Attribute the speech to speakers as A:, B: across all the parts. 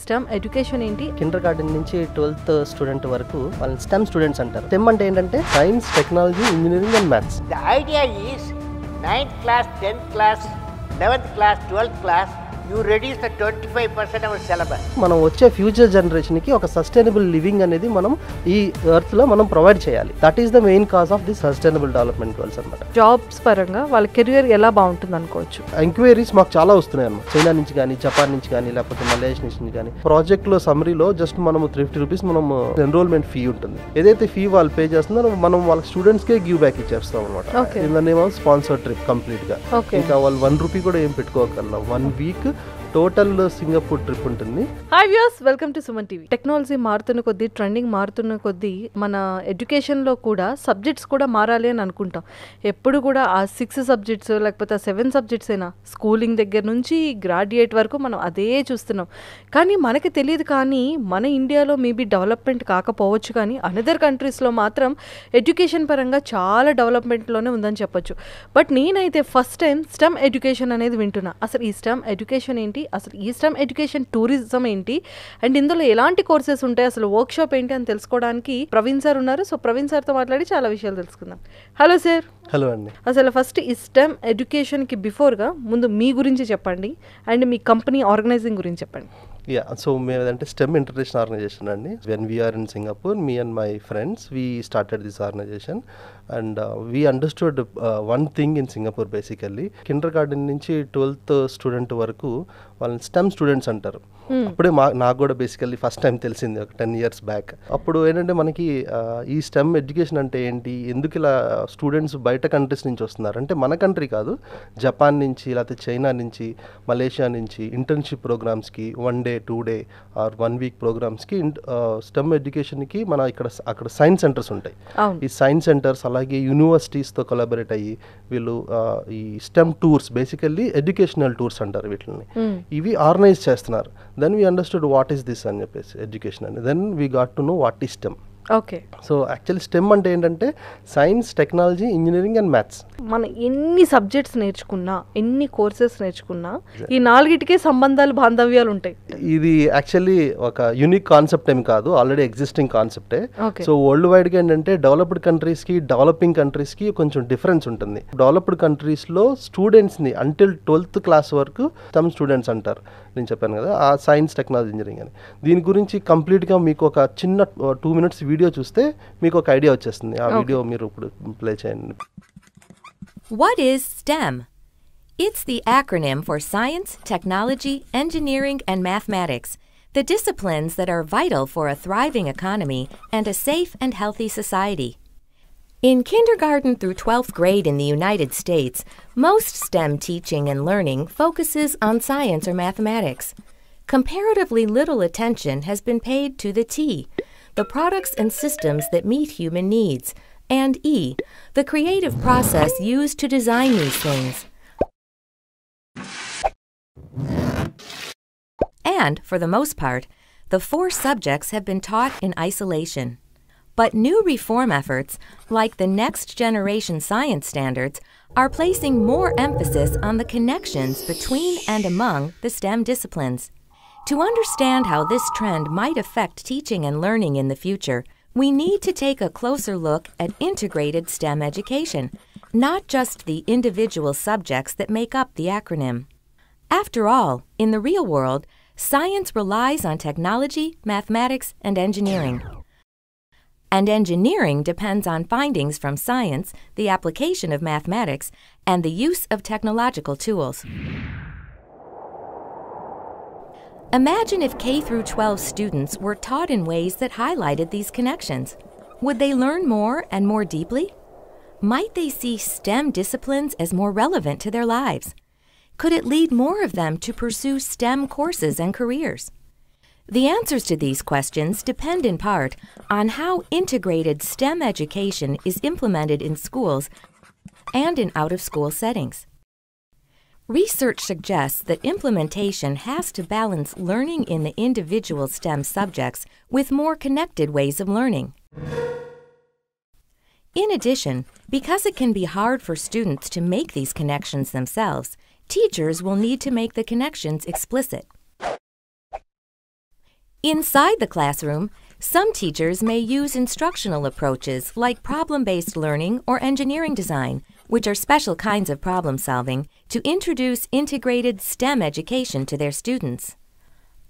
A: STEM education ఏంటి?
B: Kinder నుంచి 12th student వరకు వాళ్ళని STEM స్టూడెంట్స్ అంటారు. STEM అంటే ఏంటంటే science, technology, engineering and maths.
C: The idea is 9th class, 10th class, 11th class, 12th class, you reduce the 25% of our syllabus.
B: మనం వచ్చే future జనరేషన్కి ఒక సస్టైనబుల్ లివింగ్ అనేది మనం ఈ ఎర్త్లో మనం ప్రొవైడ్ చేయాలి. That is the main cause of the sustainable development goals అనమాట.
A: జాబ్స్ పరంగా వాళ్ళ కెరియర్ ఎలా బాగుంటుంది అనుకోవచ్చు?
B: ఎంక్వైరీస్ మాకు చాలా వస్తున్నాయి అన్నమాట. చైనా నుంచి కానీ, జపాన్ నుంచి కానీ, లేకపోతే మలేషియా నుంచి కానీ. ప్రాజెక్ట్లో సమ్మరీలో జస్ట్ మనము 350 రూపీస్ మనం ఎన్రోల్మెంట్ ఫీ ఉంటుంది. ఏదైతే ఫీ వాళ్ళు పే చేస్తున్నారో మనం వాళ్ళ స్టూడెంట్స్కే గివ్ బ్యాక్ ఇచ్చేస్తాం అనమాట. ఇదనేమో స్పాన్సర్ ట్రిప్ కంప్లీట్ గా. ఇంకా వాళ్ళు 1 రూపీ కూడా ఏం పెట్టుకోగలరు. 1 వీక్ టోటల్ సింగపూర్ ట్రిప్ ఉంటుంది.
A: Hi viewers, welcome to Suman TV. Technology మారుతున్న కొద్దీ, ట్రెండింగ్ మారుతున్న కొద్దీ మన ఎడ్యుకేషన్లో కూడా సబ్జెక్ట్స్ కూడా మారాలి అని అనుకుంటాం. ఎప్పుడు కూడా ఆ 6 సబ్జెక్ట్స్ లేకపోతే 7 సబ్జెక్ట్స్ అయినా స్కూలింగ్ దగ్గర నుంచి గ్రాడ్యుయేట్ వరకు మనం అదే చూస్తున్నాం. కానీ మనకి తెలియదు, కానీ మన ఇండియాలో మేబీ డెవలప్మెంట్ కాకపోవచ్చు, కానీ అనదర్ కంట్రీస్లో మాత్రం ఎడ్యుకేషన్ పరంగా చాలా డెవలప్మెంట్లోనే ఉందని చెప్పొచ్చు. బట్ నేనైతే ఫస్ట్ టైం స్టెమ్ ఎడ్యుకేషన్ అనేది వింటున్నా. అసలు ఈ స్టెమ్ ఎడ్యుకేషన్ ఏంటి, అసలు ఈ స్టెమ్ ఎడ్యుకేషన్ టూరిజం ఏంటి, అండ్ ఇందులో ఎలాంటి కోర్సెస్ ఉంటాయి, అసలు వర్క్షాప్ ఏంటి అని తెలుసుకోవడానికి ప్రవీణ్ సార్ ఉన్నారు. సో ప్రవీణ్ సార్తో మాట్లాడి చాలా విషయాలు తెలుసుకుందాం. Hello sir.
B: హలో అండి.
A: అసలు ఫస్ట్ ఈ స్టెమ్ ఎడ్యుకేషన్కి బిఫోర్గా ముందు మీ గురించి చెప్పండి, అండ్ మీ కంపెనీ ఆర్గనైజింగ్ గురించి చెప్పండి.
B: సో మేదంటే స్టెమ్ ఇంటర్నేషనల్ ఆర్గనైజేషన్ అండి. When we are in Singapore, me and my friends we started this organisation and we understood one thing in Singapore. Basically kinder నుంచి 12th స్టూడెంట్ వరకు వాళ్ళని STEM students అంటారు. అప్పుడే నాకు కూడా బేసికల్లీ ఫస్ట్ టైం తెలిసింది ఒక 10 years బ్యాక్. అప్పుడు ఏంటంటే మనకి ఈ STEM ఎడ్యుకేషన్ అంటే ఏంటి, ఎందుకు ఇలా స్టూడెంట్స్ బయట కంట్రీస్ నుంచి వస్తున్నారు అంటే, మన కంట్రీ కాదు, జపాన్ నుంచి, లేకపోతే చైనా నుంచి, మలేషియా నుంచి ఇంటర్న్షిప్ ప్రోగ్రామ్స్కి 1 day 2 day ఆర్ 1 week ప్రోగ్రామ్స్కి STEM ఎడ్యుకేషన్కి అక్కడ సైన్స్ సెంటర్స్ ఉంటాయి. ఈ సైన్స్ సెంటర్స్ అలాగే యూనివర్సిటీస్తో కొలాబరేట్ అయ్యి వీళ్ళు ఈ STEM tours, basically educational tours అంటారు వీటిని, ఇవి ఆర్గనైజ్ చేస్తున్నారు. Then we understood what is this అని చెప్పేసి ఎడ్యుకేషన్ అని. Then we got to know what is STEM.
A: Okay.
B: So actually STEM అంటే ఏంటంటే science, technology, engineering and maths.
A: మనం ఎన్ని సబ్జెక్ట్స్ నేర్చుకున్నా, ఎన్ని కోర్సెస్ నేర్చుకున్నా, ఈ 4టికే సంబంధాలు, బాంధవ్యాలు ఉంటాయి.
B: ఇది యాక్చువల్లీ ఒక యూనిక్ కాన్సెప్ట్ ఏమి కాదు, ఆల్రెడీ ఎగ్జిస్టింగ్ కాన్సెప్టే. సో వరల్డ్ వైడ్గా ఏంటంటే డెవలప్డ్ కంట్రీస్కి, డెవలపింగ్ కంట్రీస్కి కొంచెం డిఫరెన్స్ ఉంటుంది. డెవలప్డ్ కంట్రీస్లో స్టూడెంట్స్ని అంటిల్ 12th క్లాస్ వరకు STEM స్టూడెంట్స్ అంటారు. నేను చెప్పాను కదా, ఆ సైన్స్, టెక్నాలజీ, ఇంజనీరింగ్ అని. దీని గురించి కంప్లీట్గా మీకు ఒక చిన్న 2 minutes వీడియో చూస్తే మీకు ఒక ఐడియా వచ్చేస్తుంది. ఆ వీడియో మీరు ఇప్పుడు ప్లే చేయండి.
D: What is STEM? It's the acronym for Science, Technology, Engineering, and Mathematics, the disciplines that are vital for a thriving economy and a safe and healthy society. In kindergarten through 12th grade in the United States, most STEM teaching and learning focuses on science or mathematics. Comparatively little attention has been paid to the T, the products and systems that meet human needs, and E, the creative process used to design these things. And, for the most part, the 4 subjects have been taught in isolation. But new reform efforts, like the Next Generation Science Standards, are placing more emphasis on the connections between and among the STEM disciplines. To understand how this trend might affect teaching and learning in the future, we need to take a closer look at integrated STEM education, not just the individual subjects that make up the acronym. After all, in the real world, science relies on technology, mathematics, and engineering. And engineering depends on findings from science, the application of mathematics, and the use of technological tools. Imagine if K through 12 students were taught in ways that highlighted these connections. Would they learn more and more deeply? Might they see STEM disciplines as more relevant to their lives? Could it lead more of them to pursue STEM courses and careers? The answers to these questions depend in part on how integrated STEM education is implemented in schools and in out-of-school settings. Research suggests that implementation has to balance learning in the individual STEM subjects with more connected ways of learning. In addition, because it can be hard for students to make these connections themselves, teachers will need to make the connections explicit. Inside the classroom, some teachers may use instructional approaches like problem-based learning or engineering design, which are special kinds of problem solving, to introduce integrated STEM education to their students.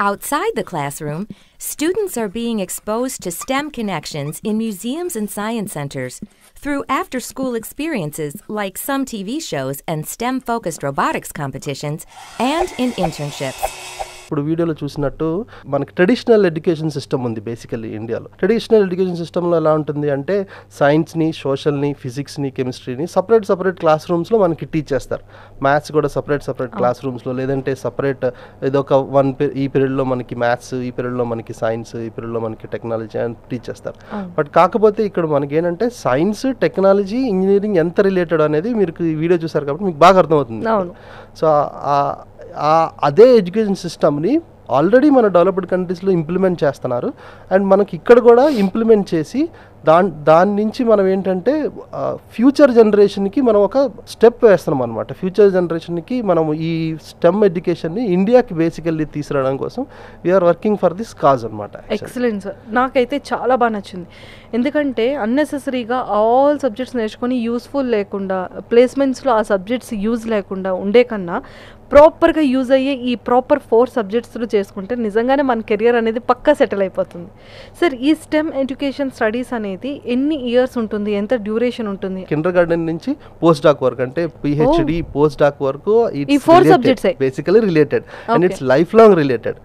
D: Outside the classroom, students are being exposed to STEM connections in museums and science centers through after-school experiences like some TV shows and STEM-focused robotics competitions, and in internships.
B: ఇప్పుడు వీడియోలో చూసినట్టు మనకి traditional education system ఉంది basically ఇండియాలో. Traditional education సిస్టంలో ఎలా ఉంటుంది అంటే సైన్స్ని, సోషల్ని, ఫిజిక్స్ని, కెమిస్ట్రీని సపరేట్ క్లాస్ రూమ్స్లో మనకి టీచ్ చేస్తారు. మ్యాథ్స్ కూడా సపరేట్ క్లాస్ రూమ్స్లో, లేదంటే సపరేట్ ఏదో ఒక ఈ పీరియడ్లో మనకి మ్యాథ్స్, ఈ పీరియడ్లో మనకి సైన్స్, ఈ పీరియడ్లో మనకి టెక్నాలజీ అని టీచ్ చేస్తారు. బట్ కాకపోతే ఇక్కడ మనకి ఏంటంటే సైన్స్, టెక్నాలజీ, ఇంజనీరింగ్ ఎంత రిలేటెడ్ అనేది మీరు ఈ వీడియో చూసారు కాబట్టి మీకు బాగా అర్థమవుతుంది. సో అదే ఎడ్యుకేషన్ సిస్టమ్ని ఆల్రెడీ మన డెవలప్డ్ కంట్రీస్లో ఇంప్లిమెంట్ చేస్తున్నారు. అండ్ మనకి ఇక్కడ కూడా ఇంప్లిమెంట్ చేసి దాని నుంచి మనం ఏంటంటే ఫ్యూచర్ జనరేషన్కి మనం ఒక స్టెప్ వేస్తున్నాం అనమాట. ఫ్యూచర్ జనరేషన్కి మనం ఈ స్టెమ్ ఎడ్యుకేషన్ని ఇండియాకి బేసికల్లీ తీసుకురావడం కోసం we are working for this cause అనమాట.
A: ఎక్సలెంట్ సార్, నాకైతే చాలా బాగా నచ్చింది. ఎందుకంటే అన్నెసెసరీగా ఆల్ సబ్జెక్ట్స్ నేర్చుకొని యూస్ఫుల్ లేకుండా, ప్లేస్మెంట్స్లో ఆ సబ్జెక్ట్స్ యూజ్ లేకుండా ఉండే కన్నా ప్రాపర్గా యూజ్ అయ్యే ఈ ప్రాపర్ 4 సబ్జెక్ట్స్లో చేసుకుంటే నిజంగానే మన కెరియర్ అనేది పక్కా సెటిల్ అయిపోతుంది. సార్, ఈ స్టెమ్ ఎడ్యుకేషన్ స్టడీస్ అనేది ఎన్ని ఇయర్స్ ఉంటుంది, ఎంత డ్యూరేషన్ ఉంటుంది?
B: కిండర్ గార్డెన్ నుంచి పోస్ట్ డాక్ వరకు, అంటే పిహెచ్డి, పోస్ట్ డాక్ వరకు
A: ఈ 4 subjects
B: basically related and it's life long related.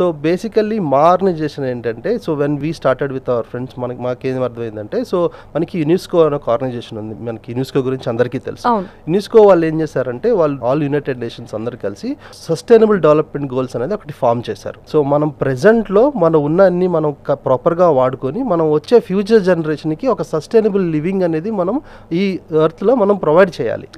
B: So basically మా ఆర్గనైజేషన్ ఏంటంటే, so when we started with our friends, మాకేం అర్థమైందంటే, సో మనకి యునెస్కో అనే ఒక ఆర్గనైజేషన్ ఉంది. మనకి యునెస్కో గురించి అందరికీ తెలుసు. యునెస్కో వాళ్ళు ఏం చేశారంటే, వాళ్ళు ఆల్ యునైటెడ్ నేషన్స్ అందరు కలిసి సస్టైనబుల్ డెవలప్మెంట్ గోల్స్ అనేది ఒకటి ఫామ్ చేశారు. సో మనం ప్రెజెంట్లో మనం ఉన్న అన్ని మనం ప్రాపర్గా వాడుకొని మనం వచ్చే ఫ్యూచర్ జనరేషన్కి ఒక సస్టైనబుల్ లివింగ్ అనేది మనం ఈ ఎర్త్లో మనం ప్రొవైడ్ చేయాలి.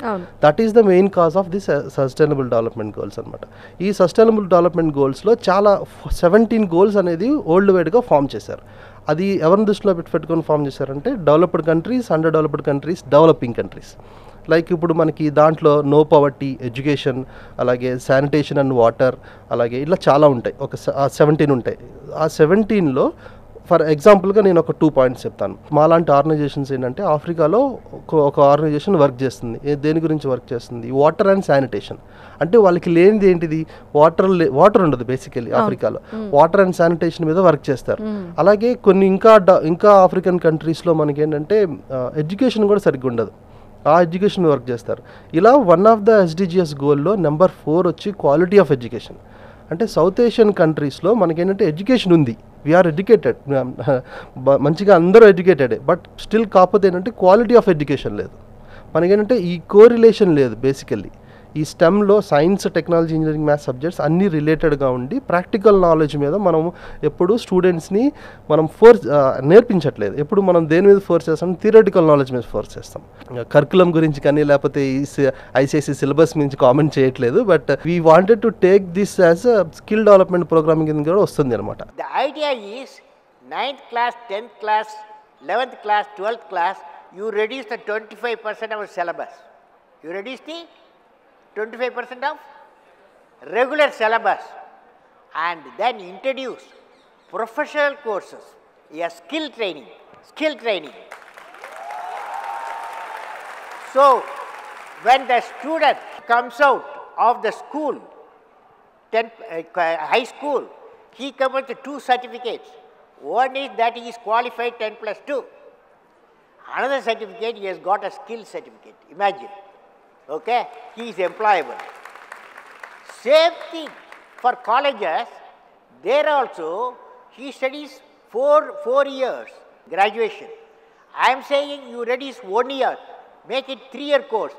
B: That is the main cause of this sustainable development goals అనమాట. ఈ సస్టైనబుల్ డెవలప్మెంట్ గోల్స్లో చాలా 17 గోల్స్ అనేది వరల్డ్ వైడ్గా ఫామ్ చేశారు. అది ఎవరిని దృష్టిలో పెట్టుకొని ఫామ్ చేశారంటే developed countries, under developed countries, developing countries. Like ఇప్పుడు మనకి దాంట్లో నో పవర్టీ, ఎడ్యుకేషన్, అలాగే శానిటేషన్ అండ్ వాటర్, అలాగే ఇట్లా చాలా ఉంటాయి. ఒక 17 ఉంటాయి. ఆ 17లో ఫర్ ఎగ్జాంపుల్గా నేను ఒక 2 పాయింట్స్ చెప్తాను. మాలాంటి ఆర్గనైజేషన్స్ ఏంటంటే, ఆఫ్రికాలో ఒక ఆర్గనైజేషన్ వర్క్ చేస్తుంది. దేని గురించి వర్క్ చేస్తుంది? Water and sanitation. అంటే వాళ్ళకి లేనిది ఏంటిది? వాటర్ ఉండదు బేసికలీ ఆఫ్రికాలో. వాటర్ అండ్ శానిటేషన్ మీద వర్క్ చేస్తారు. అలాగే కొన్ని ఇంకా ఆఫ్రికన్ కంట్రీస్లో మనకి ఏంటంటే ఎడ్యుకేషన్ కూడా సరిగ్గా ఉండదు. ఆ ఎడ్యుకేషన్ వర్క్ చేస్తారు. ఇలా వన్ ఆఫ్ ద SDGs గోల్లో నెంబర్ 4 వచ్చి క్వాలిటీ ఆఫ్ ఎడ్యుకేషన్. అంటే సౌత్ ఏషియన్ కంట్రీస్లో మనకేంటంటే ఎడ్యుకేషన్ ఉంది, వీఆర్ ఎడ్యుకేటెడ్, మంచిగా అందరూ ఎడ్యుకేటెడే, బట్ స్టిల్ కాకపోతే ఏంటంటే క్వాలిటీ ఆఫ్ ఎడ్యుకేషన్ లేదు. మనకేంటంటే ఈ కోరిలేషన్ లేదు. బేసికల్లీ ఈ స్టెమ్లో science, technology, engineering, maths subjects అన్నీ రిలేటెడ్గా ఉండి ప్రాక్టికల్ నాలెడ్జ్ మీద మనం ఎప్పుడు స్టూడెంట్స్ని మనం నేర్పించట్లేదు. ఎప్పుడు మనం దేని మీద ఫోర్స్ చేస్తాం? థియరటికల్ నాలెడ్జ్ మీద ఫోర్స్ చేస్తాం. కరికులం గురించి కానీ లేకపోతే ఈ ICSE సిలబస్ గురించి కామెంట్ చేయట్లేదు. But we wanted to take this as a skill development programming కింద కూడా వస్తుంది అనమాట.
C: The idea is 9th class, 10th class, 11th class, 12th class, you reduce the 25% of syllabus. You reduce the 25% of regular syllabus and then introduce professional courses, skill training. So when the student comes out of the school, high school, he comes with 2 certificates. One is that he is qualified 10+2. Another certificate, he has got a skill certificate. Imagine. Okay, he is employable. Same thing for colleges. There also he studies 4 years graduation. I am saying you reduce 1 year, make it 3-year course.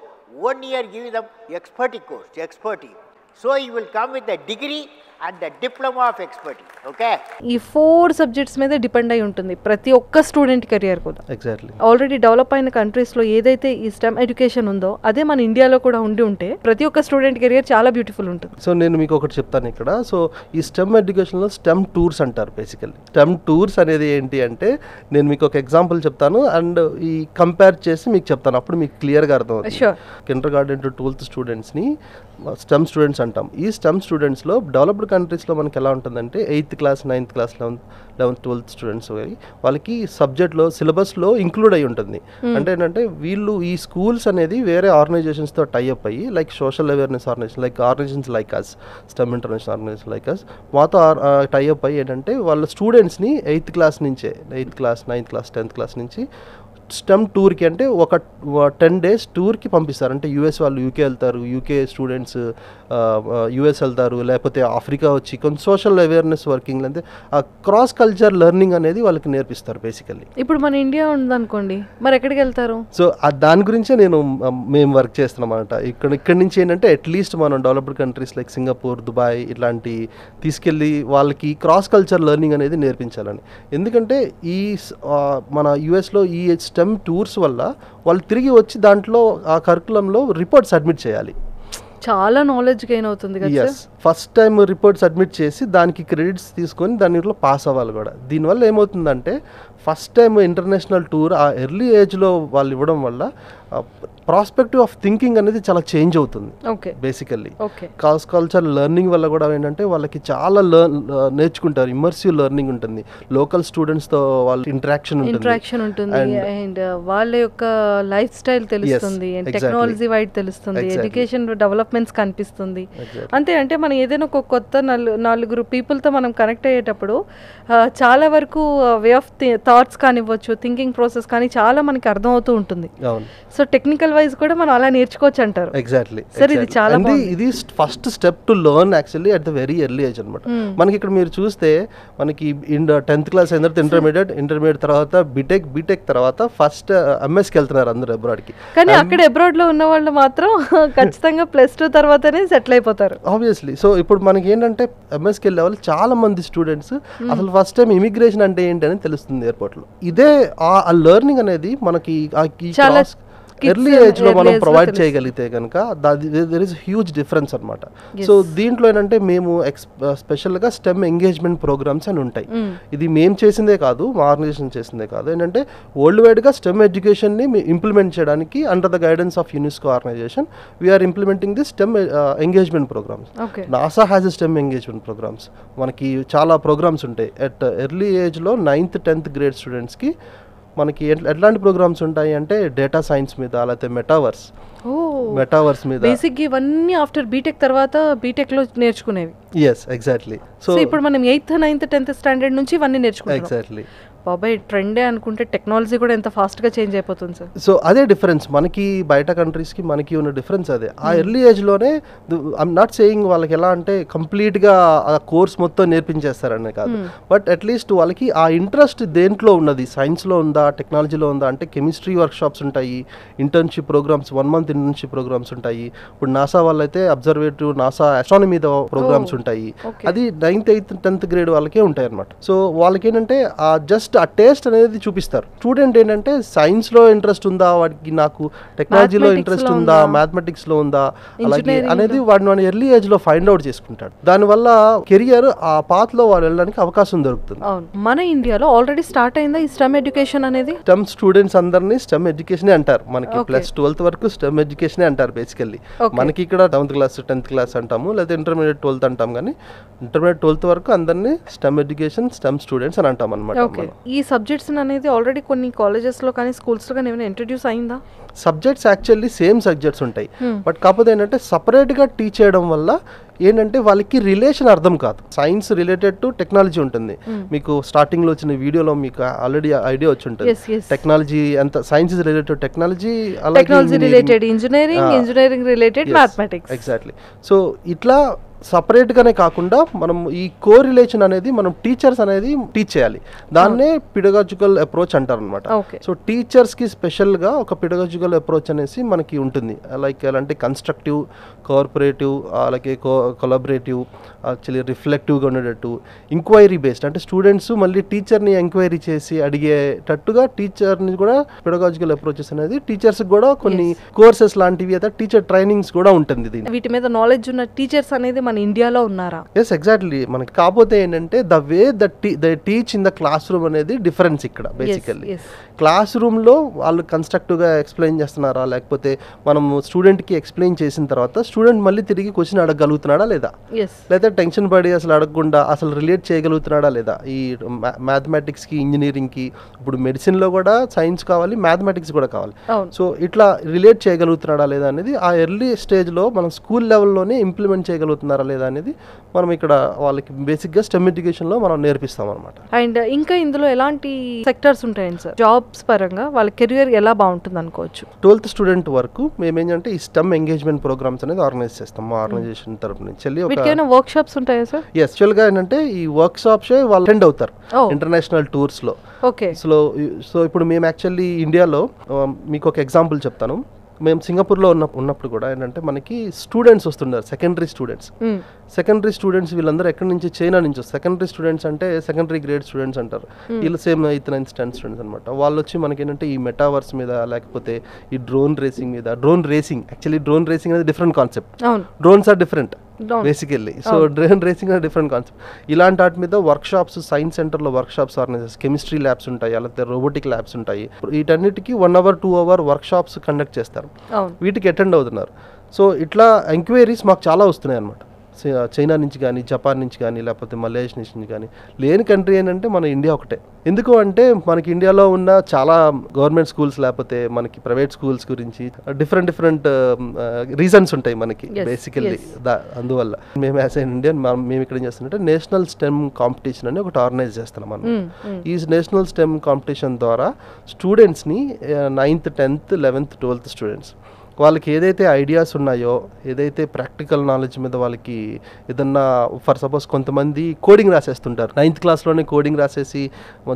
C: 1 year give them expertise. So you will come with a degree and the diploma of expertise. Okay.
A: ఈ 4 subjects మీద depend అయి ఉంటుంది ప్రతి ఒక్క student career కూడా.
B: Exactly.
A: Already develop అయిన కంట్రీస్లో ఏదైతే ఈ స్టెమ్ ఎడ్యుకేషన్ ఉందో అదే మన ఇండియాలో కూడా ఉంటే ప్రతి ఒక్క స్టూడెంట్ కెరియర్ చాలా బ్యూటిఫుల్ ఉంటుంది.
B: సో నేను మీకు ఒకటి చెప్తాను ఇక్కడ. సో ఈ స్టెమ్ ఎడ్యుకేషన్లో స్టెమ్ టూర్స్ అంటారు బేసికల్లీ. స్టెమ్ టూర్స్ అనేది ఏంటి అంటే, నేను మీకు ఒక ఎగ్జాంపుల్ చెప్తాను అండ్ ఈ కంపేర్ చేసి మీకు చెప్తాను, అప్పుడు మీకు క్లియర్గా అర్థమవుతుంది. కిండర్ గార్డెన్ టు 12th స్టూడెంట్స్ని స్టెమ్ స్టూడెంట్స్ అంటాం. ఈ స్టెమ్ స్టూడెంట్స్లో డెవలప్డ్ కంట్రీస్లో మనకి ఎలా ఉంటుందంటే 8th class 9th class 11th 12th students వాళ్ళకి సబ్జెక్ట్లో సిలబస్లో ఇంక్లూడ్ అయి ఉంటుంది. అంటే ఏంటంటే వీళ్ళు ఈ స్కూల్స్ అనేది వేరే ఆర్గనైజేషన్స్తో టైఅప్ అయ్యి like social awareness organization like organizations like us, STEM international organization like us, మాతో టైఅప్ అయ్యి ఏంటంటే వాళ్ళ స్టూడెంట్స్ని 8th క్లాస్ నుంచే 8th class 9th class 10th class నుంచి స్టెమ్ టూర్కి అంటే ఒక 10 days టూర్కి పంపిస్తారు. అంటే యూఎస్ వాళ్ళు యూకే వెళ్తారు, యూకే స్టూడెంట్స్ యూఎస్ వెళ్తారు, లేకపోతే ఆఫ్రికా వచ్చి కొంచెం సోషల్ అవేర్నెస్ వర్కింగ్ అంటే ఆ క్రాస్ కల్చర్ లెర్నింగ్ అనేది వాళ్ళకి నేర్పిస్తారు బేసికల్లీ.
A: ఇప్పుడు మన ఇండియా ఉందనుకోండి, మరి ఎక్కడికి వెళ్తారు?
B: సో దాని గురించే మేము వర్క్ చేస్తున్నాం అనమాట. ఇక్కడి నుంచి ఏంటంటే అట్లీస్ట్ మనం developed countries like Singapore, Dubai ఇట్లాంటి తీసుకెళ్ళి వాళ్ళకి క్రాస్ కల్చర్ లెర్నింగ్ అనేది నేర్పించాలని. ఎందుకంటే ఈ మన యూఎస్లో ఈ స్టెమ్ టూర్స్ వల్ల వాళ్ళు తిరిగి వచ్చి దాంట్లో ఆ కరికులంలో రిపోర్ట్ సబ్మిట్ చేయాలి.
A: చాలా నాలెడ్జ్ గెయిన్ అవుతుంది కదా.
B: Yes, first time report submit చేసి దానికి క్రెడిట్స్ తీసుకొని దానిలో పాస్ అవ్వాలి కూడా. దీనివల్ల ఏమవుతుందంటే ఫస్ట్ టైం ఇంటర్నేషనల్ టూర్ ఆ ఎర్లీ ఏజ్లో వాళ్ళు ఇవ్వడం వల్ల ప్రాస్పెక్టివ్ ఆఫ్ థింకింగ్ అనేది చాలా చేంజ్ అవుతుంది.
A: Okay,
B: basically
A: okay.
B: Cross culture learning వల్ల కూడా ఏంటంటే వాళ్ళకి చాలా నేర్చుకుంటారు. ఇమ్మర్సివ్ లెర్నింగ్ ఉంటుంది, లోకల్ స్టూడెంట్స్తో వాళ్ళ ఇంటరాక్షన్
A: ఉంటుంది అండ్ వాళ్ళ యొక్క లైఫ్ స్టైల్ తెలుస్తుంది, టెక్నాలజీ వైడ్ తెలుస్తుంది, ఎడ్యుకేషన్ డెవలప్మెంట్స్ కనిపిస్తుంది. అంతే. అంటే మనం ఏదైనా ఒక కొత్త నలుగురు పీపుల్తో మనం కనెక్ట్ అయ్యేటప్పుడు చాలా వరకు వే ఆఫ్ థాట్స్ కానివ్వచ్చు, థింకింగ్ ప్రాసెస్ కానీ చాలా మనకి అర్థం అవుతూ ఉంటుంది. సో టెక్నికల్ వైజ్ కూడా మనం అలా నేర్చుకోవచ్చు అంటారు.
B: ఎగ్జాక్ట్లీ
A: సార్, ఇది చాలా
B: ఇది first step to learn actually at the very early age అనమాట. మనకి ఇక్కడ మీరు చూస్తే మనకి 10th క్లాస్ అయిన తర్వాత ఇంటర్మీడియట్ తర్వాత బీటెక్ తర్వాత ఫస్ట్ ఎంఎస్కి వెళ్తున్నారు అందరూ అబ్రాడ్కి.
A: కానీ అక్కడ అబ్రాడ్ లో ఉన్న వాళ్ళు మాత్రం ఖచ్చితంగా +2 తర్వాతనే సెటిల్ అయిపోతారు
B: ఆబ్వియస్లీ. సో ఇప్పుడు మనకి ఏంటంటే ఎంఎస్కి వెళ్ళే వాళ్ళు చాలా మంది స్టూడెంట్స్ అసలు ఫస్ట్ టైం ఇమిగ్రేషన్ అంటే ఏంటి అని తెలుస్తుంది ఎయిర్పోర్ట్లో. ఇదే ఆ లెర్నింగ్ అనేది మనకి ఎర్లీ ఏజ్లో మనం ప్రొవైడ్ చేయగలిగితే కనుక దెర్ ఇస్ హ్యూజ్ డిఫరెన్స్ అనమాట. సో దీంట్లో ఏంటంటే మేము స్పెషల్గా స్టెమ్ ఎంగేజ్మెంట్ ప్రోగ్రామ్స్ అని ఉంటాయి. ఇది మేము చేసిందే కాదు, మా ఆర్గనైజేషన్ చేసిందే కాదు. ఏంటంటే వరల్డ్ వైడ్గా స్టెమ్ ఎడ్యుకేషన్ని ఇంప్లిమెంట్ చేయడానికి under the guidance of UNESCO organization we are implementing the STEM engagement programs. NASA has a STEM engagement programs. మనకి చాలా ప్రోగ్రామ్స్ ఉంటాయి అట్ ఎర్లీ ఏజ్లో 9th 10th గ్రేడ్ స్టూడెంట్స్కి. మనకి ఎట్లాంటి ప్రోగ్రామ్స్ ఉంటాయి అంటే డేటా సైన్స్ మీద, లేకపోతే మెటావర్స్ మీద.
A: బేసిక్ ఇవన్నీ ఆఫ్టర్ బీటెక్ తర్వాత బీటెక్ లో నేర్చుకునేవి.
B: Yes, exactly. సో
A: ఇప్పుడు మనం 8th 9th 10th స్టాండర్డ్ నుంచి ఇవన్నీ నేర్చుకుంటాం.
B: ఎగ్జాక్ట్లీ.
A: బాబాయ్, ట్రెండే అనుకుంటే టెక్నాలజీ కూడా ఎంత ఫాస్ట్గా చేంజ్ అయిపోతుంది సార్.
B: సో అదే డిఫరెన్స్ మనకి బయట కంట్రీస్కి మనకి ఉన్న డిఫరెన్స్ అదే. ఆ ఎర్లీ ఏజ్లోనే ఐఎమ్ నాట్ సేయింగ్ వాళ్ళకి ఎలా అంటే కంప్లీట్గా ఆ కోర్స్ మొత్తం నేర్పించేస్తారనే కాదు, బట్ అట్లీస్ట్ వాళ్ళకి ఆ ఇంట్రెస్ట్ దేంట్లో ఉన్నది, సైన్స్లో ఉందా, టెక్నాలజీలో ఉందా అంటే కెమిస్ట్రీ వర్క్షాప్స్ ఉంటాయి, internship programs 1 month internship programs ఉంటాయి. ఇప్పుడు నాసా వాళ్ళైతే అబ్జర్వేటివ్ నాసా ఆస్ట్రానమీ మీద ప్రోగ్రామ్స్ ఉంటాయి. అది 9th 8th 10th గ్రేడ్ వాళ్ళకే ఉంటాయి అనమాట. సో వాళ్ళకి ఏంటంటే జస్ట్ ఆ టేస్ట్ అనేది చూపిస్తారు. స్టూడెంట్ ఏంటంటే సైన్స్లో ఇంట్రెస్ట్ ఉందా, వాడికి నాకు టెక్నాలజీలో ఇంట్రెస్ట్ ఉందా, మ్యాథమెటిక్స్లో ఉందా, అలాగే అనేది వాడిని ఎర్లీ ఏజ్లో ఫైండ్ అవుట్ చేసుకుంటాడు. దానివల్ల కెరియర్ ఆ పాత్లో వాడు వెళ్ళడానికి అవకాశం దొరుకుతుంది.
A: మన ఇండియాలో ఆల్రెడీ స్టార్ట్ అయిందా ఈ స్టెమ్ ఎడ్యుకేషన్ అనేది?
B: స్టెమ్ స్టూడెంట్స్ అందరినీ స్టెమ్ ఎడ్యుకేషన్ అంటారు. మనకి +12th వరకు స్టెమ్ ఎడ్యుకేషన్ అంటారు బేసికల్లీ. మనకి ఇక్కడ 7th క్లాస్ 10th క్లాస్ అంటాము, లేదా ఇంటర్మీడియట్ 12th అంటాం. కానీ ఇంటర్మీడియట్ 12th వరకు అందరినీ స్టెమ్ ఎడ్యుకేషన్ స్టెమ్ స్టూడెంట్స్ అని అంటాం అనమాట.
A: ఈ సబ్జెక్ట్స్ అనేది ఆల్రెడీ కొన్ని కాలేజెస్లో కానీ స్కూల్స్లో కానీ ఏమైనా ఇంట్రడ్యూస్ అయిందా?
B: సబ్జెక్ట్స్ యాక్చువల్లీ సేమ్ సబ్జెక్ట్స్ ఉంటాయి, బట్ కాకపోతే ఏంటంటే సపరేట్గా టీచ్ చేయడం వల్ల ఏంటంటే వాళ్ళకి రిలేషన్ అర్థం కాదు. సైన్స్ రిలేటెడ్ టు టెక్నాలజీ ఉంటుంది. మీకు స్టార్టింగ్లో వచ్చిన వీడియోలో మీకు ఆల్రెడీ ఐడియా వచ్చి ఉంటుంది. టెక్నాలజీ ఎంత science is related technology,
A: technology related engineering related mathematics.
B: Exactly. So ఇట్లా సపరేట్గానే కాకుండా మనం ఈ కోరిలేషన్ అనేది మనం టీచర్స్ అనేది టీచ్ చేయాలి. దాన్నే పిడగాజికల్ అప్రోచ్ అంటారు అనమాట. సో టీచర్స్కి స్పెషల్గా ఒక పిడగాజికల్ అప్రోచ్ అనేసి మనకి ఉంటుంది. లైక్ ఎలాంటి కన్స్ట్రక్టివ్, కోఆపరేటివ్, అలాగే కొలాబరేటివ్, యాక్చువల్లీ రిఫ్లెక్టివ్గా ఉండేటట్టు, ఎంక్వైరీ బేస్డ్ అంటే స్టూడెంట్స్ మళ్ళీ టీచర్ని ఎంక్వైరీ చేసి అడిగేటట్టుగా టీచర్ని కూడా పిడగాజికల్ అప్రోచెస్ అనేది టీచర్స్కి కూడా కొన్ని కోర్సెస్ లాంటివి అయితే టీచర్ ట్రైనింగ్స్ కూడా ఉంటుంది.
A: వీటి మీద నాలెడ్జ్ ఉన్న టీచర్స్ అనేది మన ఇండియాలో ఉన్నారా?
B: Yes, exactly. మనకి కాకపోతే ఏంటంటే the way the teach in the classroom అనేది డిఫరెన్స్ ఇక్కడ బేసికల్లీ. క్లాస్ రూమ్లో వాళ్ళు కన్స్ట్రక్టివ్గా ఎక్స్ప్లెయిన్ చేస్తున్నారా, లేకపోతే మనం స్టూడెంట్కి ఎక్స్ప్లెయిన్ చేసిన తర్వాత స్టూడెంట్ మళ్ళీ తిరిగి క్వశ్చన్ అడగగలుగుతున్నాడా లేదా, లేదా టెన్షన్ పడి అసలు అడగకుండా అసలు రిలేట్ చేయగలుగుతున్నాడా లేదా. ఈ మ్యాథమెటిక్స్కి, ఇంజనీరింగ్కి, ఇప్పుడు మెడిసిన్లో కూడా సైన్స్ కావాలి, మ్యాథమెటిక్స్ కూడా కావాలి. సో ఇట్లా రిలేట్ చేయగలుగుతున్నాడా లేదా అనేది ఆ ఎర్లీ స్టేజ్లో మనం స్కూల్ లెవెల్లోనే ఇంప్లిమెంట్ చేయగలుగుతున్నారా లేదా అనేది మనం ఇక్కడ వాళ్ళకి బేసిక్గా స్టెమ్ ఎడ్యుకేషన్లో మనం నేర్పిస్తాం అనమాట.
A: అండ్ ఇంకా ఇందులో ఎలాంటి సెక్టర్స్ ఉంటాయండి సార్? జాబ్స్ పరంగా వాళ్ళ కెరియర్ ఎలా బాగుంటుంది అనుకోవచ్చు?
B: 12th స్టూడెంట్ వరకు మేమేంటంటే ఈ స్టెమ్ ఎంగేజ్మెంట్ ప్రోగ్రామ్స్ అనేది ఆర్గనైజ్ చేస్తాం మా ఆర్గనైజేషన్ తరఫు నుంచి.
A: వర్క్ షాప్స్ ఉంటాయా సార్?
B: యాక్చువల్గా ఏంటంటే ఈ వర్క్ షాప్స్ వాళ్ళు అటెండ్ అవుతారు ఇంటర్నేషనల్ టూర్స్లో.
A: ఓకే.
B: సో ఇప్పుడు మేము యాక్చువల్లీ ఇండియాలో మీకు ఒక ఎగ్జాంపుల్ చెప్తాను. మేము సింగపూర్లో ఉన్నప్పుడు కూడా ఏంటంటే మనకి స్టూడెంట్స్ వస్తున్నారు, సెకండరీ స్టూడెంట్స్ వీళ్ళందరూ ఎక్కడి నుంచి, చైనా నుంచి వస్తారు. సెకండరీ స్టూడెంట్స్ అంటే సెకండరీ గ్రేడ్ స్టూడెంట్స్ అంటారు. వీళ్ళు same 8th, 9th, 10th students అనమాట. వాళ్ళు వచ్చి మనకి ఏంటంటే ఈ మెటావర్స్ మీద, లేకపోతే ఈ drone racing actually drone racing అనేది different concept. Drones are different basically. So drone racing అనేది డిఫరెంట్ కాన్సెప్ట్. ఇలాంటి వాటి మీద వర్క్ షాప్స్, సైన్స్ సెంటర్లో workshops organize, chemistry labs ఉంటాయి, అలాగే రోబోటిక్ ల్యాబ్స్ ఉంటాయి. వీటన్నిటికీ 1 hour 2 hour work shops conduct చేస్తారు. వీటికి అటెండ్ అవుతున్నారు. సో ఇట్లా ఎంక్వైరీస్ మాకు చాలా వస్తున్నాయి అనమాట. చైనా నుంచి కానీ, జపాన్ నుంచి కానీ, లేకపోతే మలేషియా నుంచి కానీ. లేని కంట్రీ ఏంటంటే మన ఇండియా ఒకటే. ఎందుకు అంటే మనకి ఇండియాలో ఉన్న చాలా గవర్నమెంట్ స్కూల్స్, లేకపోతే మనకి ప్రైవేట్ స్కూల్స్ గురించి డిఫరెంట్ రీజన్స్ ఉంటాయి మనకి బేసికల్లీ. అందువల్ల మేము యాజ్ ఎన్ ఇండియన్ మేము ఇక్కడ ఏం చేస్తామంటే నేషనల్ స్టెమ్ కాంపిటీషన్ అని ఒకటి ఆర్గనైజ్ చేస్తున్నాం మనం. ఈ నేషనల్ స్టెమ్ కాంపిటీషన్ ద్వారా స్టూడెంట్స్ని 9th, 10th, 11th, 12th students వాళ్ళకి ఏదైతే ఐడియాస్ ఉన్నాయో, ఏదైతే ప్రాక్టికల్ నాలెడ్జ్ మీద వాళ్ళకి ఏదన్నా, ఫర్ సపోజ్ కొంతమంది కోడింగ్ రాసేస్తుంటారు, 9th క్లాస్లోనే కోడింగ్ రాసేసి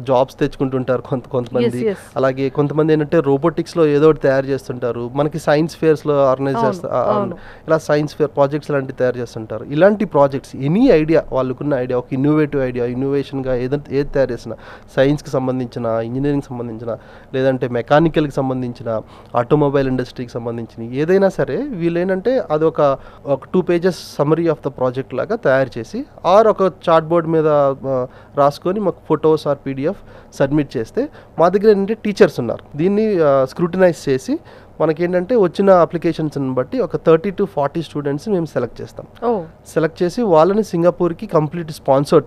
B: జాబ్స్ తెచ్చుకుంటుంటారు కొంతమంది. అలాగే కొంతమంది ఏంటంటే రోబోటిక్స్లో ఏదో ఒకటి తయారు చేస్తుంటారు. మనకి సైన్స్ ఫేర్స్లో ఆర్గనైజ్ చేస్తారు, ఇలా సైన్స్ ఫేర్ ప్రాజెక్ట్స్ లాంటివి తయారు చేస్తుంటారు. ఇలాంటి ప్రాజెక్ట్స్, ఎనీ ఐడియా, వాళ్ళకున్న ఐడియా, ఒక ఇన్నోవేటివ్ ఐడియా, ఇన్నోవేషన్గా ఏది తయారు చేసినా, సైన్స్కి సంబంధించిన, ఇంజనీరింగ్కి సంబంధించిన, లేదంటే మెకానికల్కి సంబంధించిన, ఆటోమొబైల్ ఇండస్ట్రీకి సంబంధించిన ఏదైనా సరే, వీళ్ళేంటంటే అది ఒక 2 pages summary of the project లాగా తయారు చేసి, ఆర్ ఒక చార్ట్ బోర్డ్ మీద రాసుకొని మాకు ఫొటోస్ ఆర్ PDF సబ్మిట్ చేస్తే, మా దగ్గర ఏంటంటే టీచర్స్ ఉన్నారు, దీన్ని స్క్రూటినైజ్ చేసి మనకేంటంటే వచ్చిన అప్లికేషన్స్ని బట్టి ఒక 30 to 40 స్టూడెంట్స్ మేము సెలెక్ట్ చేస్తాం. సెలెక్ట్ చేసి వాళ్ళని సింగపూర్కి కంప్లీట్ స్పాన్సర్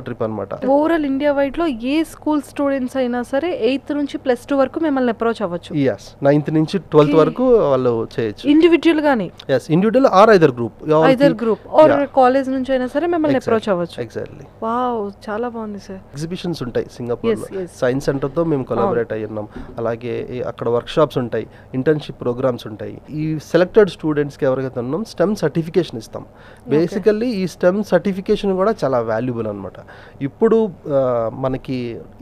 B: ట్రిప్ అనమాట.
A: ఓవరాల్ ఇండియా వైడ్ లో ఏ స్కూల్ స్టూడెంట్స్ అయినా సరే 8th నుంచి +2 వరకు మిమ్మల్ని అప్రోచ్ అవ్వచ్చు.
B: 9th నుంచి 12th వరకు వాళ్ళు చేయొచ్చు,
A: ఇండివిజువల్ గానీ.
B: Individual or either group
A: or college నుంచి అయినా సరే మిమ్మల్ని అప్రోచ్ అవ్వచ్చు.
B: ఎగ్జాక్ట్లీ.
A: వావ్, చాలా బాగుంది సార్.
B: ఎగ్జిబిషన్స్ ఉంటాయి సింగపూర్లో, సైన్స్ సెంటర్తో మేము కొలాబరేట్ అయ్యున్నాం. అలాగే అక్కడ వర్క్ షాప్స్ ఉంటాయి, ఇంటర్న్షిప్ ప్రోగ్రామ్స్ ఉంటాయి. ఈ సెలెక్టెడ్ స్టూడెంట్స్కి ఎవరికైతే ఉన్నాం స్టెమ్ సర్టిఫికేషన్ ఇస్తాం. బేసికల్లీ ఈ స్టెమ్ సర్టిఫికేషన్ కూడా చాలా వాల్యుబుల్ అనమాట. ఇప్పుడు మనకి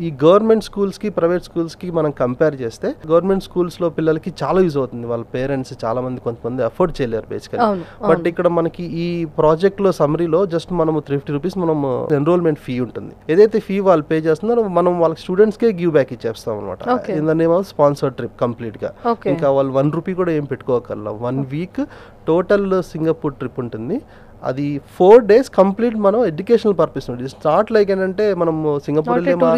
B: ఈ గవర్నమెంట్ స్కూల్స్కి, ప్రైవేట్ స్కూల్స్కి మనం కంపేర్ చేస్తే, గవర్నమెంట్ స్కూల్స్లో పిల్లలకి చాలా యూజ్ అవుతుంది. వాళ్ళ పేరెంట్స్ చాలా మంది, కొంతమంది అఫోర్డ్ చేయలేరు బేసికల్లీ. బట్ ఇక్కడ మనకి ఈ ప్రాజెక్ట్లో సమ్మరీలో జస్ట్ మనము 350 రూపీస్ మనం ఎన్రోల్మెంట్ ఫీ ఉంటుంది. ఏదైతే ఫీ వాళ్ళు పే చేస్తున్నారో మనం వాళ్ళకి స్టూడెంట్స్కే గివ్ బ్యాక్ ఇచ్చేస్తాం అనమాట. In the name of sponsor trip కంప్లీట్గా. ఇంకా వాళ్ళు 1 రూపీ కూడా ఏం పెట్టుకోకల్లా. 1 week టోటల్ సింగపూర్ ట్రిప్ ఉంటుంది. అది 4 days కంప్లీట్ మనం ఎడ్యుకేషనల్ పర్పస్ ఉంటుంది. ఇట్స్ నాట్ లైక్ ఏంటంటే మనం సింగపూర్ వెళ్ళామా,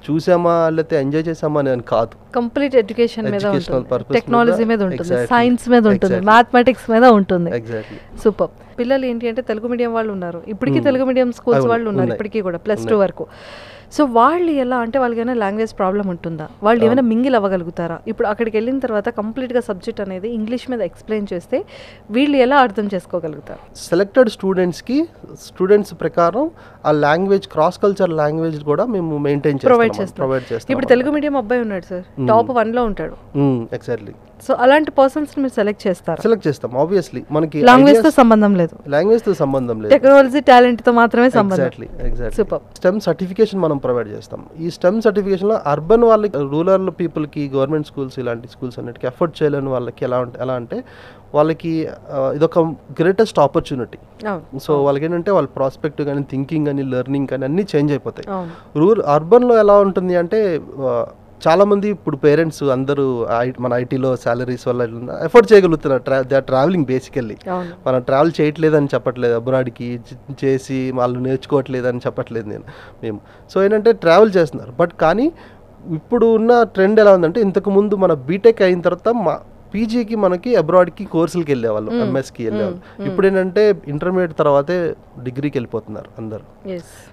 B: చూసామా, లేకపోతే ఎంజాయ్ చేసామా అని కాదు.
A: కంప్లీట్ ఎడ్యుకేషన్ మీద ఉంటుంది, టెక్నాలజీ మీద ఉంటుంది, సైన్స్ మీద ఉంటుంది, మ్యాథమెటిక్స్ మీద ఉంటుంది.
B: ఎగ్జాక్ట్లీ.
A: సూపర్. పిల్లలు ఏంటి అంటే తెలుగు మీడియం వాళ్ళు ఉన్నారు, ఇప్పటికీ తెలుగు మీడియం స్కూల్స్ వాళ్ళు ఉన్నారు, ఇప్పటికీ కూడా +2 వరకు. సో వాళ్ళు ఎలా అంటే వాళ్ళకి ఏమైనా లాంగ్వేజ్ ప్రాబ్లం ఉంటుందా, వాళ్ళు ఏమైనా మింగిల్ అవ్వగలుగుతారా? ఇప్పుడు అక్కడికి వెళ్ళిన తర్వాత కంప్లీట్గా సబ్జెక్ట్ అనేది ఇంగ్లీష్ మీద ఎక్స్ప్లెయిన్ చేస్తే వీళ్ళు ఎలా అర్థం చేసుకోగలుగుతారు?
B: సెలెక్టెడ్ స్టూడెంట్స్ ప్రకారం ఆ లాంగ్వేజ్, క్రాస్ కల్చర్ లాంగ్వేజ్ కూడా మేము మెయింటైన్ ప్రొవైడ్ చేస్తాం.
A: ఇప్పుడు తెలుగు మీడియం అబ్బాయి ఉన్నాడు సార్, టాప్ 1లో ఉంటాడు.
B: ఎగ్జాక్ట్లీ.
A: సో అలాంటి పర్సన్స్ మీరు సెలెక్ట్ చేస్తాం.
B: ఆబ్వియస్లీ మనకి
A: లాంగ్వేజ్ తో సంబంధం లేదు, టెక్నాలజీ టాలెంట్ తో మాత్రమే సంబంధం.
B: ఎగ్జాక్ట్లీ. స్టెమ్ సర్టిఫికేషన్ మనం ప్రొవైడ్ చేస్తాం. ఈ స్టెమ్ సర్టిఫికేషన్ లో అర్బన్ వాళ్ళకి, రూరల్ పీపుల్ కి, గవర్నమెంట్ స్కూల్స్, ఇలాంటి స్కూల్స్ అన్నిటికీ ఎఫర్ట్ చేయలేని వాళ్ళకి ఎలా అంటే వాళ్ళకి ఇదొక గ్రేటెస్ట్ ఆపర్చునిటీ. సో వాళ్ళకి ఏంటంటే వాళ్ళ ప్రాస్పెక్ట్ కానీ, థింకింగ్ కానీ, లెర్నింగ్ కానీ అన్నీ చేంజ్ అయిపోతాయి. అర్బన్లో ఎలా ఉంటుంది అంటే చాలామంది ఇప్పుడు పేరెంట్స్ అందరూ మన ఐటీలో శాలరీస్ వల్ల ఎఫోర్డ్ చేయగలుగుతున్నారు. They are travelling basically. మనం ట్రావెల్ చేయట్లేదని చెప్పట్లేదు, అబ్రాడ్కి చేసి వాళ్ళు నేర్చుకోవట్లేదని చెప్పట్లేదు మేము. సో ఏంటంటే ట్రావెల్ చేస్తున్నారు. బట్ కానీ ఇప్పుడు ఉన్న ట్రెండ్ ఎలా ఉందంటే, ఇంతకుముందు మన బీటెక్ అయిన తర్వాత పీజీకి మనకి అబ్రాడ్కి కోర్సులకి వెళ్ళేవాళ్ళు, ఎంఎస్కి వెళ్ళేవాళ్ళు. ఇప్పుడు ఏంటంటే ఇంటర్మీడియట్ తర్వాతే డిగ్రీకి వెళ్ళిపోతున్నారు అందరు.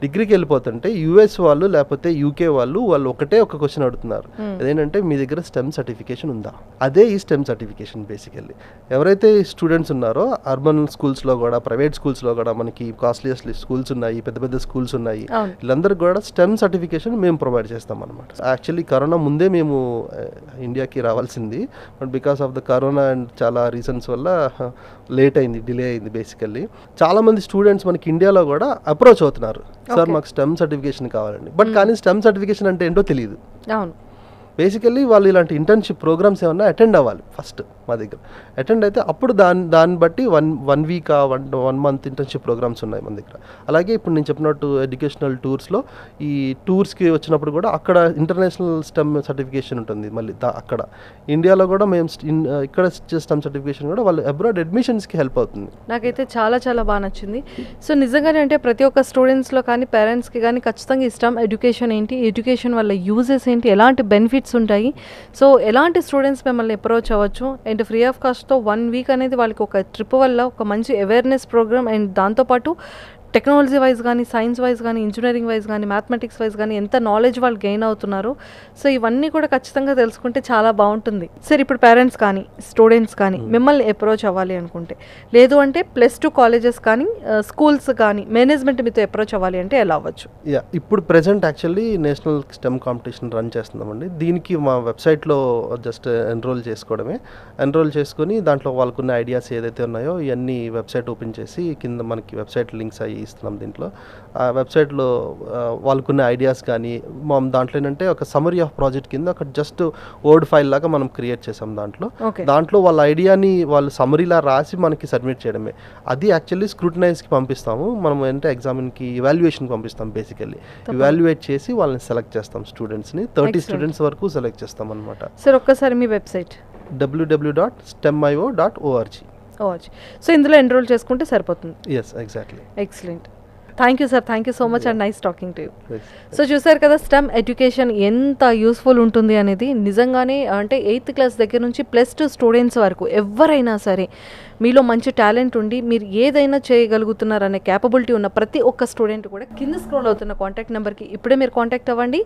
B: డిగ్రీకి వెళ్ళిపోతుంటే యూఎస్ వాళ్ళు లేకపోతే యూకే వాళ్ళు ఒకటే ఒక క్వశ్చన్ అడుగుతున్నారు, అదేంటంటే మీ దగ్గర స్టెమ్ సర్టిఫికేషన్ ఉందా? అదే ఈ స్టెమ్ సర్టిఫికేషన్ బేసికల్లీ. ఎవరైతే స్టూడెంట్స్ ఉన్నారో అర్బన్ స్కూల్స్లో కూడా, ప్రైవేట్ స్కూల్స్లో కూడా, మనకి కాస్ట్లీయెస్ట్ స్కూల్స్ ఉన్నాయి, పెద్ద పెద్ద స్కూల్స్ ఉన్నాయి, వీళ్ళందరికీ కూడా స్టెమ్ సర్టిఫికేషన్ మేము ప్రొవైడ్ చేస్తాం అనమాట. యాక్చువల్లీ కరోనా ముందే మేము ఇండియాకి రావాల్సింది, but because of the corona and చాలా రీజన్స్ వల్ల లేట్ అయింది, డిలే అయింది బేసికల్లీ. చాలామంది స్టూడెంట్స్ మనకి ఇండియాలో కూడా అప్రోచ్ అవుతున్నారు, సార్ మాకు స్టెమ్ సర్టిఫికేషన్ కావాలండి. బట్ కానీ స్టెమ్ సర్టిఫికేషన్ అంటే ఏంటో తెలియదు. బేసికల్లీ వాళ్ళు ఇలాంటి ఇంటర్న్షిప్ ప్రోగ్రామ్స్ ఏమన్నా అటెండ్ అవ్వాలి ఫస్ట్ మా దగ్గర. అటెండ్ అయితే అప్పుడు దాన్ని బట్టి one week 1 month internship programs ఉన్నాయి మన దగ్గర. అలాగే ఇప్పుడు నేను చెప్పినట్టు ఎడ్యుకేషనల్ టూర్స్లో ఈ టూర్స్కి వచ్చినప్పుడు కూడా అక్కడ ఇంటర్నేషనల్ స్టెమ్ సర్టిఫికేషన్ ఉంటుంది. మళ్ళీ అక్కడ ఇండియాలో కూడా మేము ఇక్కడ స్టెమ్ సర్టిఫికేషన్ కూడా వాళ్ళు అబ్రాడ్ అడ్మిషన్స్కి హెల్ప్ అవుతుంది.
A: నాకైతే చాలా చాలా బాగా నచ్చింది. సో నిజంగానే అంటే ప్రతి ఒక్క స్టూడెంట్స్లో కానీ పేరెంట్స్కి కానీ ఖచ్చితంగా స్టెమ్ ఎడ్యుకేషన్ ఏంటి, ఎడ్యుకేషన్ వల్ల యూజెస్ ఏంటి, ఎలాంటి బెనిఫిట్స్ ఉంటాయి, సో ఎలాంటి స్టూడెంట్స్ మిమ్మల్ని అప్రోచ్ అవ్వచ్చు, అండ్ ఫ్రీ ఆఫ్ కాస్ట్తో 1 week అనేది వాళ్ళకి ఒక ట్రిప్ వల్ల ఒక మంచి అవేర్నెస్ ప్రోగ్రామ్, అండ్ దాంతోపాటు టెక్నాలజీ వైజ్ కానీ, సైన్స్ వైజ్ కానీ, ఇంజనీరింగ్ వైజ్ కానీ, మ్యాథమెటిక్స్ వైజ్ కానీ ఎంత నాలెడ్జ్ వాళ్ళు గెయిన్ అవుతున్నారు. సో ఇవన్నీ కూడా ఖచ్చితంగా తెలుసుకుంటే చాలా బాగుంటుంది. సరే, ఇప్పుడు పేరెంట్స్ కానీ స్టూడెంట్స్ కానీ మిమ్మల్ని అప్రోచ్ అవ్వాలి అనుకుంటే, లేదు అంటే +2 కాలేజెస్ కానీ స్కూల్స్ కానీ మేనేజ్మెంట్ మీతో అప్రోచ్ అవ్వాలి అంటే ఎలా అవ్వచ్చు?
B: ఇప్పుడు present actually national stem competition run చేస్తున్నామండి. దీనికి మా వెబ్సైట్లో జస్ట్ ఎన్రోల్ చేసుకోవడమే. ఎన్రోల్ చేసుకొని దాంట్లో వాళ్ళకున్న ఐడియాస్ ఏదైతే ఉన్నాయో ఇవన్నీ వెబ్సైట్ ఓపెన్ చేసి కింద మనకి వెబ్సైట్ లింక్స్ అయ్యి ఇస్తున్నాం. దీంట్లో ఆ వెబ్సైట్లో వాళ్ళకున్న ఐడియాస్ కానీ దాంట్లో ఏంటంటే ఒక సమరీ ఆఫ్ ప్రాజెక్ట్ కింద ఒక జస్ట్ వర్డ్ ఫైల్ లాగా మనం క్రియేట్ చేసాం. దాంట్లో వాళ్ళ ఐడియాని వాళ్ళు సమరీలా రాసి మనకి సబ్మిట్ చేయడమే. అది యాక్చువల్లీ స్క్రూటనైజ్కి పంపిస్తాము. మనం ఏంటంటే ఎగ్జామిన్కి ఇవాల్యుయేషన్కి పంపిస్తాం. బేసికల్లీ ఇవాల్యుయేట్ చేసి వాళ్ళని సెలెక్ట్ చేస్తాం. స్టూడెంట్స్ని 30 స్టూడెంట్స్ వరకు సెలెక్ట్ చేస్తాం అనమాట.
A: సార్ ఒక్కసారి మీ వెబ్సైట్
B: www.stemio.org.
A: సో ఇందులో ఎన్రోల్ చేసుకుంటే సరిపోతుంది.
B: Yes, exactly.
A: Excellent. Thank you sir, thank you so much and nice talking to you. So చూసారు కదా స్టెమ్ ఎడ్యుకేషన్ ఎంత యూస్ఫుల్ ఉంటుంది అనేది. నిజంగానే అంటే 8th class దగ్గర నుంచి +2 స్టూడెంట్స్ వరకు ఎవరైనా సరే మీలో మంచి టాలెంట్ ఉండి మీరు ఏదైనా చేయగలుగుతున్నారనే క్యాపబిలిటీ ఉన్న ప్రతి ఒక్క స్టూడెంట్ కూడా కింద స్క్రోల్ అవుతున్న కాంటాక్ట్ నెంబర్కి ఇప్పుడే మీరు కాంటాక్ట్ అవ్వండి.